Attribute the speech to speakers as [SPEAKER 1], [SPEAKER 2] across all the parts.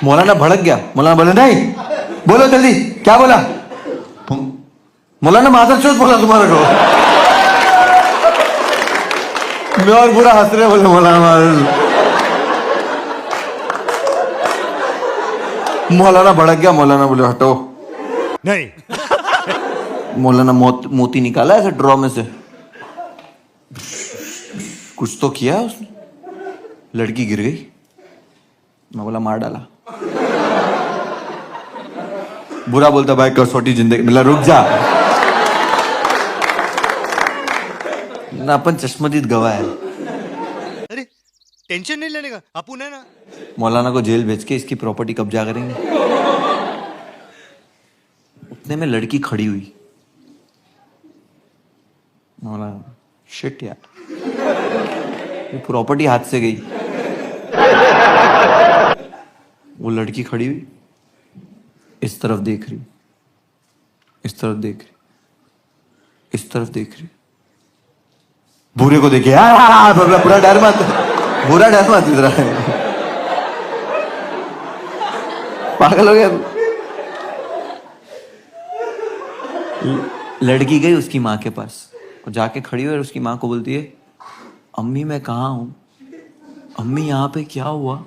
[SPEAKER 1] मौलाना भड़क गया। मौलाना बोले नहीं, बोलो जल्दी क्या बोला। मौलाना मादर चौथ बोला तुम्हारे को। मैं और पूरा हंस रहे, बोले मौलाना भड़क गया। मौलाना बोले हटो
[SPEAKER 2] नहीं।
[SPEAKER 1] मौलाना मोती निकाला ऐसे ड्रॉ में से, कुछ तो किया उसने, लड़की गिर गई। मैं बोला मार डाला। बुरा बोलता भाई कसौटी जिंदगी, मतलब रुक जा ना, अपन चश्मदीद गवाह है।
[SPEAKER 2] अरे टेंशन नहीं लेने का, अपुन है ना।
[SPEAKER 1] मौलाना को जेल भेज के इसकी प्रॉपर्टी कब्जा करेंगे। उतने में लड़की खड़ी हुई। मौलाना शिट यार, ये प्रॉपर्टी हाथ से गई। वो लड़की खड़ी हुई, इस तरफ देख रही, इस तरफ देख रही, इस तरफ देख रही। बुरे को देखे पूरा डर मत, बुरा डर मत इधर। पागल हो गया। लड़की गई उसकी माँ के पास और जाके खड़ी हुई और उसकी माँ को बोलती है, अम्मी मैं कहाँ हूँ, अम्मी यहाँ पे क्या हुआ।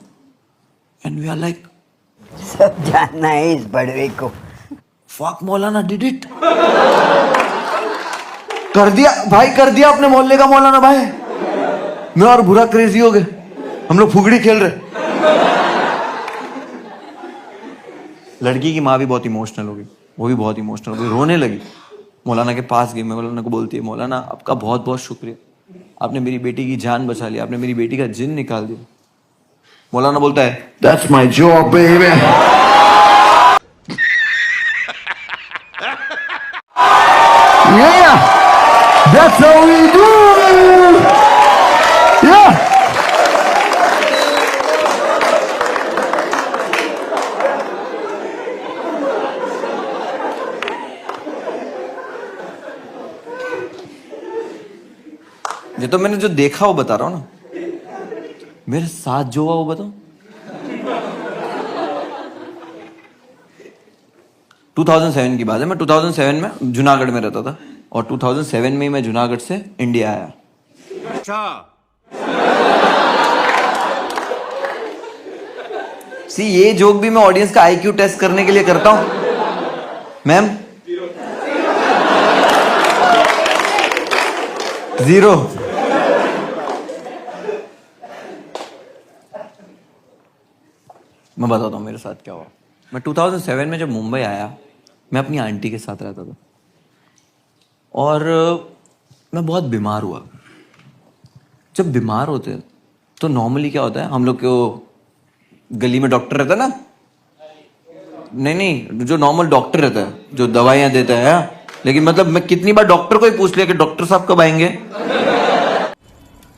[SPEAKER 1] एंड वी आर लाइक,
[SPEAKER 3] सब जानना है इस बड़वे को।
[SPEAKER 1] फक मौलाना डिड इट, कर दिया भाई, कर दिया अपने मोहल्ले का मौलाना भाई। मैं और बुरा क्रेजी हो गए, हम लोग फुगड़ी खेल रहे। लड़की की माँ भी बहुत इमोशनल हो गई, वो भी बहुत इमोशनल हो गई, रोने लगी। मौलाना के पास गई, मैं मौलाना को बोलती है, मौलाना आपका बहुत बहुत शुक्रिया, आपने मेरी बेटी की जान बचा ली, आपने मेरी बेटी का जिन निकाल दिया। मौलाना बोलता है, that's my job baby. Yeah, that's how we do it. Yeah. ये तो मैंने जो देखा वो बता रहा हूँ ना, मेरे साथ जो हुआ वो बताओ। 2007 की बात है, मैं 2007 में जूनागढ़ में रहता था और 2007 में ही मैं जूनागढ़ से इंडिया आया।
[SPEAKER 2] अच्छा।
[SPEAKER 1] सी ये जोक भी मैं ऑडियंस का आईक्यू टेस्ट करने के लिए करता हूं। मैम 0। मैं बताता हूँ मेरे साथ क्या हुआ। मैं 2007 में जब मुंबई आया, मैं अपनी आंटी के साथ रहता था और मैं बहुत बीमार हुआ। जब बीमार होते हैं तो नॉर्मली क्या होता है, हम लोग को गली में डॉक्टर रहता है ना, नहीं जो नॉर्मल डॉक्टर रहता है जो दवाइयां देता है, लेकिन मतलब मैं कितनी बार डॉक्टर को ही पूछ लिया कि डॉक्टर साहब कब आएंगे।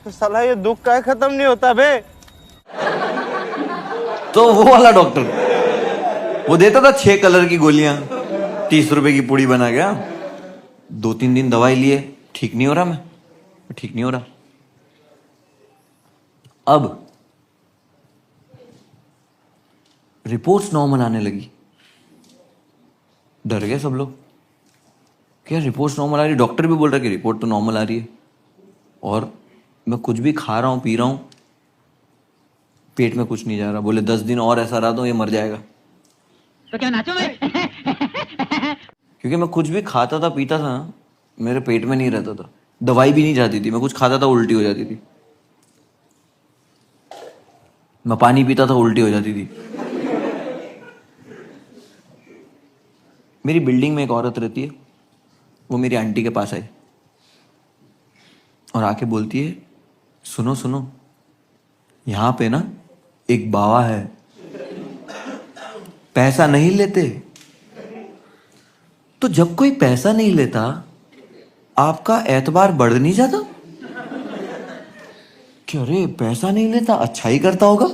[SPEAKER 4] तो साला ये दुख का खत्म नहीं होता बे।
[SPEAKER 1] तो वो वाला डॉक्टर वो देता था 6 कलर की गोलियां, 30 रुपए की पुड़ी बना गया। 2-3 दिन दवाई लिए, ठीक नहीं हो रहा, मैं ठीक नहीं हो रहा। अब रिपोर्ट्स नॉर्मल आने लगी, डर गए सब लोग, क्या रिपोर्ट्स नॉर्मल आ रही, डॉक्टर भी बोल रहा है कि रिपोर्ट तो नॉर्मल आ रही है। और मैं कुछ भी खा रहा हूं पी रहा हूं, पेट में कुछ नहीं जा रहा। बोले 10 दिन और ऐसा रहा तो ये मर जाएगा।
[SPEAKER 5] तो क्या नाचो मैं?
[SPEAKER 1] क्योंकि मैं कुछ भी खाता था पीता था ना, मेरे पेट में नहीं रहता था, दवाई भी नहीं जाती थी। मैं कुछ खाता था उल्टी हो जाती थी, मैं पानी पीता था उल्टी हो जाती थी। मेरी बिल्डिंग में एक औरत रहती है, वो मेरी आंटी के पास आई और आके बोलती है, सुनो सुनो, यहां पे ना एक बाबा है, पैसा नहीं लेते। तो जब कोई पैसा नहीं लेता आपका एतबार बढ़ नहीं जाता? कि अरे पैसा नहीं लेता, अच्छा ही करता होगा।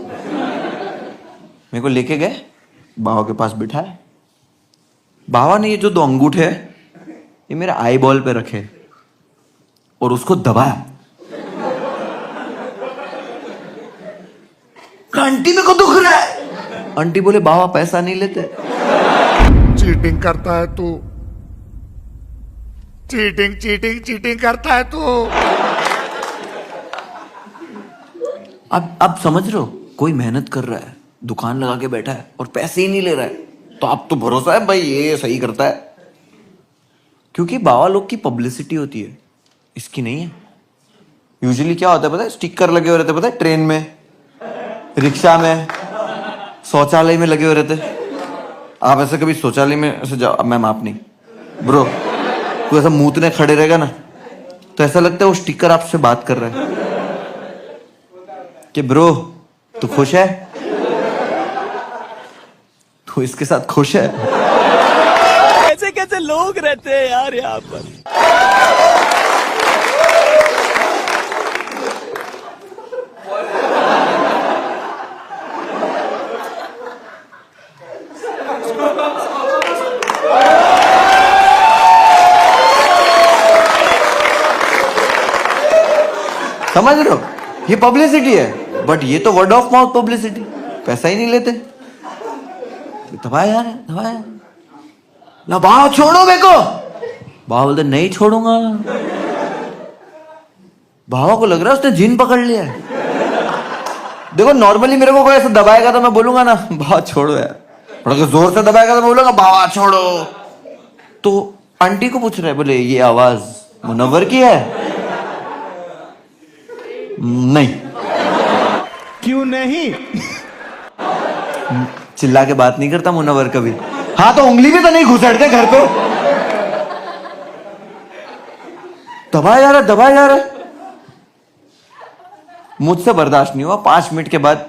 [SPEAKER 1] मेरे को लेके गए, बाबा के पास बिठाया। बाबा ने ये जो 2 अंगूठे है ये मेरे आई बॉल पे रखे और उसको दबाया। आंटी मेरे को दुख रहा है। आंटी बोले बाबा पैसा नहीं लेते।
[SPEAKER 6] चीटिंग करता है तू, चीटिंग चीटिंग चीटिंग करता है तू।
[SPEAKER 1] अब समझ रहे हो, कोई मेहनत कर रहा है, दुकान लगा के बैठा है और पैसे ही नहीं ले रहा है, तो आप तो भरोसा है भाई ये सही करता है, क्योंकि बाबा लोग की पब्लिसिटी होती है, इसकी नहीं है। यूजुअली क्या होता है पता है, स्टिकर लगे हुए रहते पता है, ट्रेन में, रिक्शा में, शौचालय में लगे हुए रहते। आप ऐसे कभी शौचालय में ऐसे जाओ, मैम आप नहीं ब्रो, कोई ऐसा मूतने खड़े रहेगा ना तो ऐसा लगता है वो स्टिकर आपसे बात कर रहा है कि ब्रो तू खुश है, तू इसके साथ खुश है।
[SPEAKER 7] कैसे कैसे लोग रहते हैं यार यहाँ पर।
[SPEAKER 1] समझ रहे हो, ये पब्लिसिटी है, बट ये तो वर्ड ऑफ माउथ पब्लिसिटी, पैसा ही नहीं लेते। दबा यार, दबा यार ना, बाबा छोड़ो मेरे को। बाबा बोलते नहीं छोड़ूंगा। बाबा को लग रहा है उसने जिन पकड़ लिया है। देखो नॉर्मली मेरे को कोई ऐसा दबाएगा तो मैं बोलूंगा ना बाबा छोड़ो यार, और अगर जोर से दबाएगा तो मैं बोलूंगा बाबा छोड़ो। तो आंटी को पूछ रहे, बोले ये आवाज मुनव्वर की है? नहीं।
[SPEAKER 4] क्यों नहीं?
[SPEAKER 1] चिल्ला के बात नहीं करता मुनव्वर कभी। हाँ तो उंगली भी तो नहीं घुसड़ते घर पे। दबाया जा रहा, दबाया जा रहा। मुझसे बर्दाश्त नहीं हुआ। 5 मिनट के बाद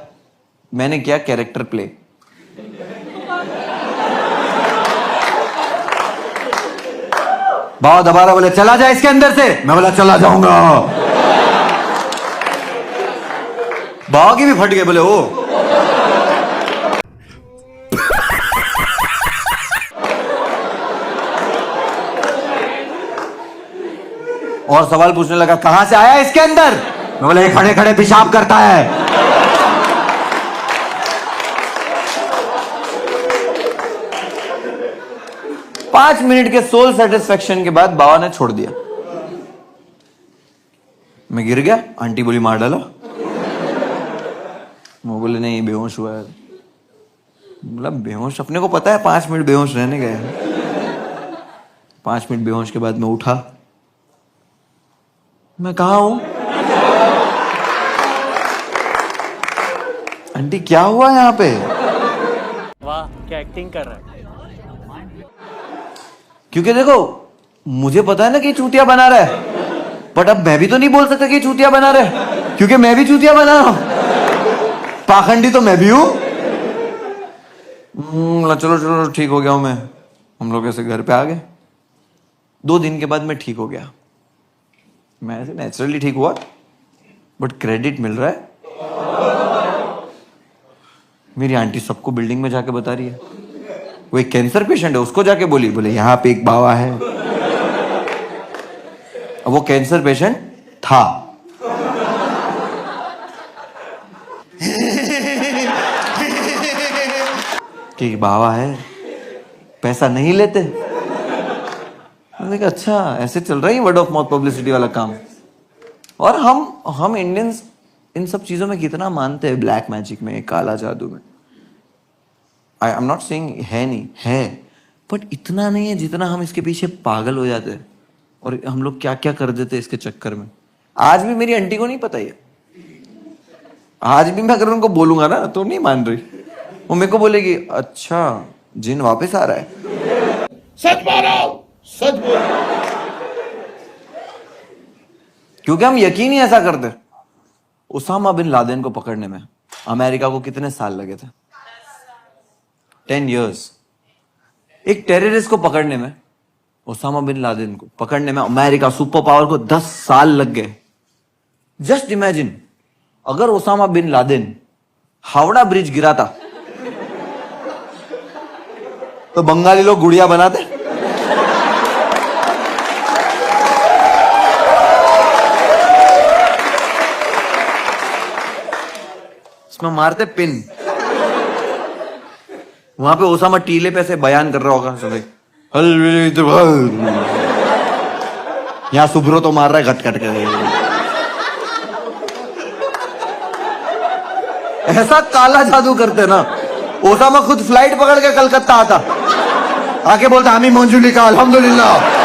[SPEAKER 1] मैंने किया कैरेक्टर प्ले। बाबा दबा रहा, बोले चला जा इसके अंदर से। मैं बोला चला जाऊंगा। बाबा की भी फट गए, बोले ओ। और सवाल पूछने लगा कहां से आया इसके अंदर। मैं बोले खड़े खड़े पेशाब करता है। पांच मिनट के सोल सेटिस्फेक्शन के बाद बाबा ने छोड़ दिया। मैं गिर गया, आंटी बोली मार डालो। वो बोले नहीं बेहोश हुआ है। मतलब बेहोश, अपने को पता है 5 मिनट बेहोश रहने गए। 5 मिनट बेहोश के बाद मैं उठा। मैं कहा हूं? आंटी क्या हुआ यहाँ पे?
[SPEAKER 7] वाह क्या एक्टिंग कर रहा है।
[SPEAKER 1] क्योंकि देखो मुझे पता है ना कि चूतिया बना रहा है, बट अब मैं भी तो नहीं बोल सकता कि चूतिया बना रहा है, क्योंकि मैं भी चूतिया बना रहा हूं। पाखंडी तो मैं भी हूं। चलो चलो ठीक हो गया हूं मैं। हम लोग ऐसे घर पे आ गए। 2 दिन के बाद मैं ठीक हो गया। मैं ऐसे नेचुरली ठीक हुआ, बट क्रेडिट मिल रहा है। मेरी आंटी सबको बिल्डिंग में जाके बता रही है। वो एक कैंसर पेशेंट है, उसको जाके बोली, बोले यहां पे एक बाबा है। अब वो कैंसर पेशेंट था। कि बाबा है, पैसा नहीं लेते। मैंने कहा अच्छा ऐसे चल रहा है वर्ड ऑफ माउथ पब्लिसिटी वाला काम। और हम इंडियंस इन सब चीजों में कितना मानते हैं, ब्लैक मैजिक में, काला जादू में। आई एम नॉट सेइंग है नहीं है, बट इतना नहीं है जितना हम इसके पीछे पागल हो जाते हैं और हम लोग क्या क्या कर देते हैं इसके चक्कर में। आज भी मेरी आंटी को नहीं पता है। आज भी मैं अगर उनको बोलूंगा ना तो नहीं मान रही। वो मेरे को बोलेगी अच्छा जिन वापस आ रहा है।
[SPEAKER 6] सच बोलो, सच बोलो।
[SPEAKER 1] क्योंकि हम यकीन ही ऐसा करते। उसामा बिन लादेन को पकड़ने में अमेरिका को कितने साल लगे थे? 10 years। एक टेररिस्ट को पकड़ने में, उसामा बिन लादेन को पकड़ने में अमेरिका सुपर पावर को 10 साल लग गए। जस्ट इमेजिन अगर Osama bin Laden Howrah bridge गिराता तो बंगाली लोग गुड़िया बनाते। इसमें मारते पिन। वहां पे ओसामा टीले पे ऐसे बयान कर रहा होगा सुबह, यहाँ सुब्रो तो मार रहा है घट घट के। ऐसा काला जादू करते ना। ओसामा खुद फ्लाइट पकड़ के कलकत्ता आता, आके बोलता हामी मंजूलिका अल्हम्दुलिल्लाह।